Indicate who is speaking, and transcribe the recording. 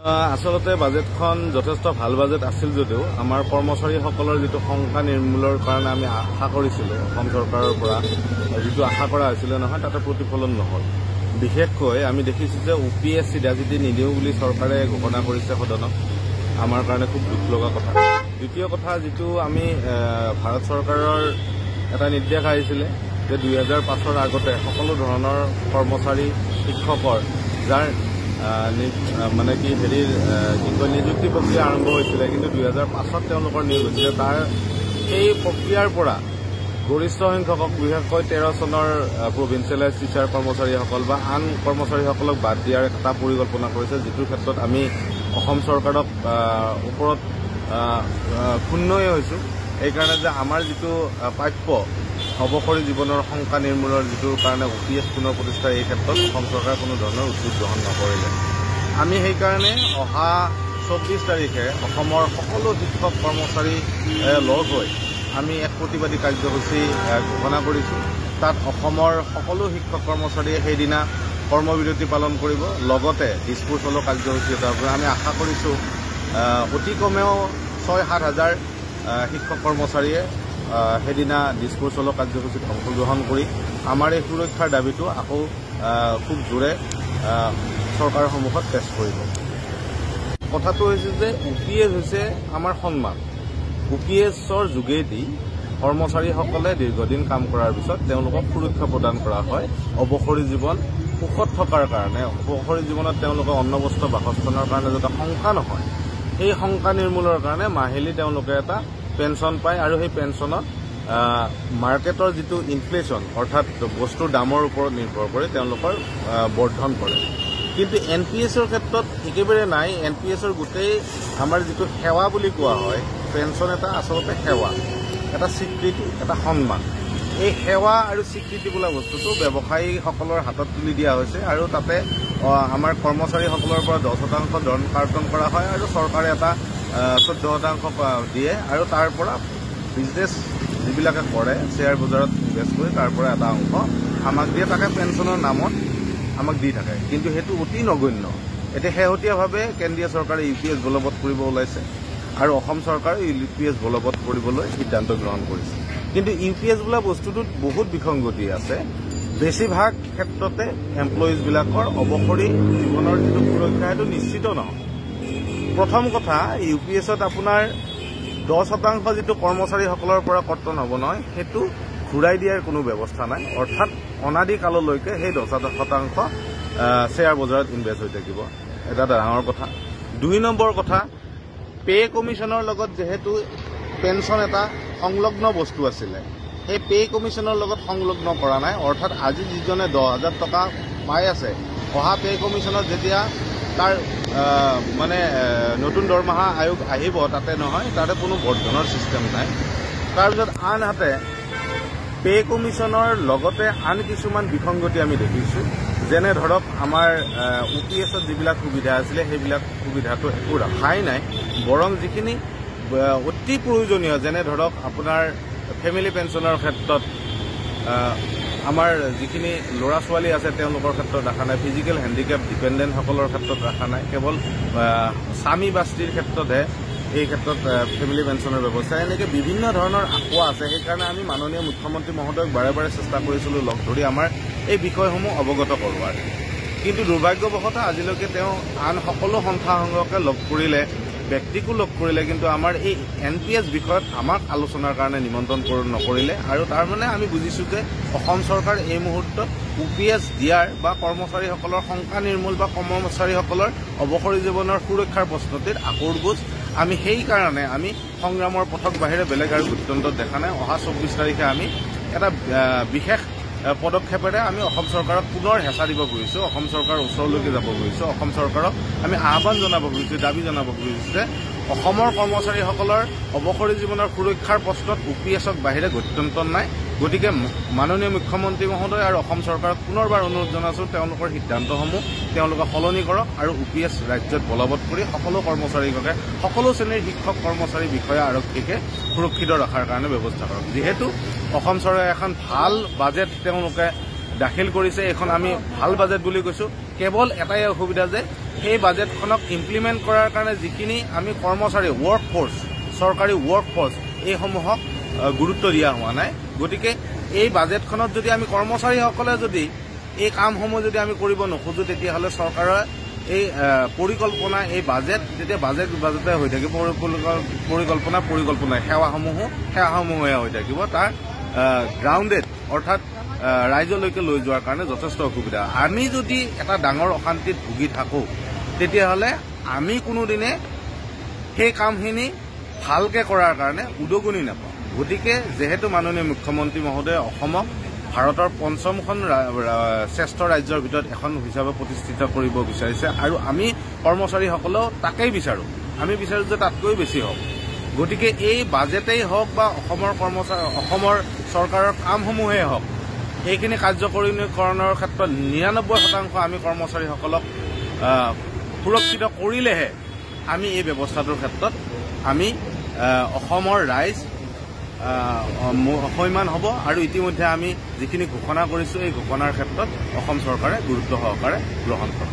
Speaker 1: আসলতে বাজেটখন যথেষ্ট ভাল বাজেট আছিল যদিও আমাৰ কৰ্মচাৰীসকলৰ যিটো শংকা নিৰ্মূলৰ কাৰণে আমি আশা কৰিছিলোঁ অসম চৰকাৰৰ পৰা যিটো আশা কৰা হৈছিলে নহয় তাতে প্ৰতিফলন নহ'ল। বিশেষকৈ আমি দেখিছোঁ যে UPS চিধাচিধি নিদিওঁ বুলি চৰকাৰে ঘোষণা কৰিছে সদনত, আমাৰ কাৰণে খুব দুখ লগা কথা। দ্বিতীয় কথা, যিটো আমি ভাৰত চৰকাৰৰ এটা নিৰ্দেশ আহিছিলে যে 2005ৰ আগতে সকলো ধৰণৰ কৰ্মচাৰী শিক্ষকৰ যাৰ মানে কি হেৰিৰ কি কয় নিযুক্তি প্ৰক্ৰিয়া আৰম্ভ হৈছিলে, কিন্তু 2005ত তেওঁলোকৰ নিয়োগ হৈছিলে। তাৰ সেই প্ৰক্ৰিয়াৰ পৰা গৰিষ্ঠ সংখ্যকক বিশেষকৈ 13 চনৰ প্ৰভিন্সিয়েলাইজ টিচাৰ কৰ্মচাৰীসকল বা আন কৰ্মচাৰীসকলক বাদ দিয়াৰ এটা পৰিকল্পনা কৰিছে, যিটোৰ ক্ষেত্ৰত আমি অসম চৰকাৰক ওপৰত ক্ষুণ্ণই হৈছোঁ। এইকাৰণে যে আমাৰ যিটো প্ৰাপ্য অৱসৰী জীৱনৰ শংকা নিৰ্মূলৰ যিটোৰ কাৰণে UPS পুনৰ প্ৰতিষ্ঠা, এই ক্ষেত্ৰত অসম চৰকাৰে কোনো ধৰণৰ উদ্যোগ গ্ৰহণ নকৰিলে। আমি সেইকাৰণে অহা 24 তাৰিখে অসমৰ সকলো শিক্ষক কৰ্মচাৰী লগ হৈ আমি এক প্ৰতিবাদী কাৰ্যসূচী ঘোষণা কৰিছোঁ। তাত অসমৰ সকলো শিক্ষক কৰ্মচাৰীয়ে সেইদিনা কৰ্মবিৰতি পালন কৰিব, লগতে দিছপুৰ চলো কাৰ্যসূচী এটা হ'ব। আমি আশা কৰিছোঁ অতি কমেও 6-7 হাজাৰ শিক্ষক কৰ্মচাৰীয়ে সেইদিনা দিছপুৰ চলো কাৰ্যসূচীত অংশগ্ৰহণ কৰি আমাৰ এই সুৰক্ষাৰ দাবীটো আকৌ খুব জোৰে চৰকাৰৰ সন্মুখত পেছ কৰিব। কথাটো হৈছে যে UPS হৈছে আমাৰ সন্মান। UPSৰ যোগেদি কৰ্মচাৰীসকলে দীৰ্ঘদিন কাম কৰাৰ পিছত তেওঁলোকক সুৰক্ষা প্ৰদান কৰা হয়। অৱসৰী জীৱন সুখত থকাৰ কাৰণে, অৱসৰী জীৱনত তেওঁলোকে অন্ন বস্ত্ৰ বাসস্থানৰ কাৰণে যাতে শংকা নহয়, সেই শংকা নিৰ্মূলৰ কাৰণে মাহিলী তেওঁলোকে এটা পেঞ্চন পায়, আৰু সেই পেঞ্চনত মাৰ্কেটৰ যিটো ইনফ্লেশ্যন অৰ্থাৎ বস্তুৰ দামৰ ওপৰত নিৰ্ভৰ কৰি তেওঁলোকৰ বৰ্ধন কৰে। কিন্তু NPSৰ ক্ষেত্ৰত একেবাৰে নাই। NPSৰ গোটেই আমাৰ যিটো সেৱা বুলি কোৱা হয়, পেঞ্চন এটা আচলতে সেৱা, এটা স্বীকৃতি, এটা সন্মান। এই সেৱা আৰু স্বীকৃতি বোলা বস্তুটো ব্যৱসায়ীসকলৰ হাতত তুলি দিয়া হৈছে, আৰু তাতে আমাৰ কৰ্মচাৰীসকলৰ পৰা 10% ধন কাৰ্টন কৰা হয়, আৰু চৰকাৰে এটা 14% দিয়ে, আৰু তাৰ পৰা বিজনেছ যিবিলাকে কৰে শ্বেয়াৰ বজাৰত ইনভেষ্ট কৰি তাৰ পৰা এটা অংশ আমাক দিয়ে, তাকে পেঞ্চনৰ নামত আমাক দি থাকে। কিন্তু সেইটো অতি নগণ্য। এতিয়া শেহতীয়াভাৱে কেন্দ্ৰীয় চৰকাৰে UPS বলবৎ কৰিব ওলাইছে, আৰু অসম চৰকাৰে UPS বলবৎ কৰিবলৈ সিদ্ধান্ত গ্ৰহণ কৰিছে। কিন্তু UPS বোলা বস্তুটোত বহুত বিসংগতি আছে। বেছিভাগ ক্ষেত্ৰতে এমপ্লয়িজবিলাকৰ অৱসৰী জীৱনৰ যিটো সুৰক্ষা সেইটো নিশ্চিত নহয়। প্ৰথম কথা, UPSত আপোনাৰ 10% যিটো কৰ্মচাৰীসকলৰ পৰা কৰ্তন হ'ব নহয়, সেইটো ঘূৰাই দিয়াৰ কোনো ব্যৱস্থা নাই। অৰ্থাৎ অনাদিকাললৈকে সেই 10% শ্বেয়াৰ বজাৰত ইনভেষ্ট হৈ থাকিব। এটা ডাঙৰ কথা। 2 নম্বৰ কথা, পে কমিশ্যনৰ লগত যিহেতু পেঞ্চন এটা সংলগ্ন বস্তু আছিলে, সেই পে কমিশ্যনৰ লগত সংলগ্ন কৰা নাই। অৰ্থাৎ আজি যিজনে 10,000 টকা পাই আছে, অহা পে কমিশ্যনত যেতিয়া তাৰ মানে নতুন দৰমহা আয়োগ আহিব, তাতে নহয়, তাতে কোনো বৰ্ধনৰ ছিষ্টেম নাই। তাৰপিছত আনহাতে পে কমিশ্যনৰ লগতে আন কিছুমান বিসংগতি আমি দেখিছোঁ। যেনে ধৰক আমাৰ UPSত যিবিলাক সুবিধা আছিলে, সেইবিলাক সুবিধাটো একো ৰখাই নাই। বৰং যিখিনি অতি প্ৰয়োজনীয়, যেনে ধৰক আপোনাৰ ফেমিলি পেঞ্চনৰ ক্ষেত্ৰত আমাৰ যিখিনি ল'ৰা ছোৱালী আছে তেওঁলোকৰ ক্ষেত্ৰত ৰখা নাই, ফিজিকেল হেণ্ডিকেপ ডিপেণ্ডেণ্টসকলৰ ক্ষেত্ৰত ৰখা নাই, কেৱল স্বামী বাস্তিৰ ক্ষেত্ৰতহে এই ক্ষেত্ৰত ফেমিলি পেঞ্চনৰ ব্যৱস্থা। এনেকৈ বিভিন্ন ধৰণৰ আঁকোৱা আছে। সেইকাৰণে আমি মাননীয় মুখ্যমন্ত্ৰী মহোদয়ক বাৰে বাৰে চেষ্টা কৰিছিলোঁ লগ ধৰি আমাৰ এই বিষয়সমূহ অৱগত কৰোৱাৰ। কিন্তু দুৰ্ভাগ্যবশতঃ আজিলৈকে তেওঁ আন সকলো সন্থা সংঘকে লগ কৰিলে, ব্যক্তিকো লগ কৰিলে, কিন্তু আমাৰ এই NPS বিষয়ত আমাক আলোচনাৰ কাৰণে নিমন্ত্ৰণ নকৰিলে। আৰু তাৰমানে আমি বুজিছোঁ যে অসম চৰকাৰ এই মুহূৰ্তত UPS দিয়াৰ বা কৰ্মচাৰীসকলৰ শংকা নিৰ্মূল বা কৰ্মচাৰীসকলৰ অৱসৰী জীৱনৰ সুৰক্ষাৰ প্ৰস্তুতিত আকোৰগোজ। আমি সেইকাৰণে আমি সংগ্ৰামৰ পথক বাহিৰে বেলেগ আৰু গত্যন্তৰ দেখা নাই। অহা 24 তাৰিখে আমি এটা বিশেষ পদক্ষেপেৰে আমি অসম চৰকাৰক পুনৰ হেঁচা দিব খুজিছোঁ, অসম চৰকাৰৰ ওচৰলৈকে যাব খুজিছোঁ, অসম চৰকাৰক আমি আহ্বান জনাব খুজিছোঁ, দাবী জনাব খুজিছোঁ যে অসমৰ কৰ্মচাৰীসকলৰ অৱসৰী জীৱনৰ সুৰক্ষাৰ প্ৰশ্নত UPSক বাহিৰে গত্যন্তৰ নাই। গতিকে মাননীয় মুখ্যমন্ত্ৰী মহোদয় আৰু অসম চৰকাৰক পুনৰবাৰ অনুৰোধ জনাইছোঁ, তেওঁলোকৰ সিদ্ধান্তসমূহ তেওঁলোকে সলনি কৰক, আৰু UPS ৰাজ্যত বলবৎ কৰি সকলো কৰ্মচাৰীকে, সকলো শ্ৰেণীৰ শিক্ষক কৰ্মচাৰী বিষয়া আৰক্ষীকে সুৰক্ষিত ৰখাৰ কাৰণে ব্যৱস্থা কৰক। যিহেতু অসম চৰকাৰে এখন ভাল বাজেট তেওঁলোকে দাখিল কৰিছে, এইখন আমি ভাল বাজেট বুলি কৈছোঁ। কেৱল এটাই অসুবিধা যে সেই বাজেটখনক ইমপ্লিমেণ্ট কৰাৰ কাৰণে যিখিনি আমি কৰ্মচাৰী ৱৰ্ক ফ'ৰ্চ চৰকাৰী ৱৰ্ক ফ'ৰ্চ এইসমূহক গুৰুত্ব দিয়া হোৱা নাই। গতিকে এই বাজেটখনত যদি আমি কৰ্মচাৰীসকলে যদি এই কামসমূহ যদি আমি কৰিব নোখোজো তেতিয়াহ'লে চৰকাৰৰ এই পৰিকল্পনা এই বাজেট যেতিয়া বাজেটে হৈ থাকিব পৰিকল্পনা সেৱাসমূহে হৈ থাকিব তাৰ গ্ৰাউণ্ডেড অৰ্থাৎ ৰাইজলৈকে লৈ যোৱাৰ কাৰণে যথেষ্ট অসুবিধা। আমি যদি এটা ডাঙৰ অশান্তিত ভুগি থাকোঁ তেতিয়াহ'লে আমি কোনোদিনে সেই কামখিনি ভালকৈ কৰাৰ কাৰণে উদগনি নাপাওঁ। গতিকে যিহেতু মাননীয় মুখ্যমন্ত্ৰী মহোদয়ে অসমক ভাৰতৰ ৫খন শ্ৰেষ্ঠ ৰাজ্যৰ ভিতৰত এখন হিচাপে প্ৰতিষ্ঠিত কৰিব বিচাৰিছে আৰু আমি কৰ্মচাৰীসকলেও তাকেই বিচাৰোঁ। আমি বিচাৰোঁ যে তাতকৈ বেছি হওক। গতিকে এই বাজেটেই হওক বা অসমৰ চৰকাৰৰ কামসমূহেই হওক এইখিনি কাৰ্যকৰীকৰণৰ ক্ষেত্ৰত ৯৯% আমি কৰ্মচাৰীসকলক সুৰক্ষিত কৰিলেহে আমি এই ব্যৱস্থাটোৰ ক্ষেত্ৰত আমি অসমৰ ৰাইজ সৈমান হ'ব আৰু ইতিমধ্যে আমি যিখিনি ঘোষণা কৰিছোঁ এই ঘোষণাৰ ক্ষেত্ৰত অসম চৰকাৰে গুৰুত্ব সহকাৰে গ্ৰহণ কৰে।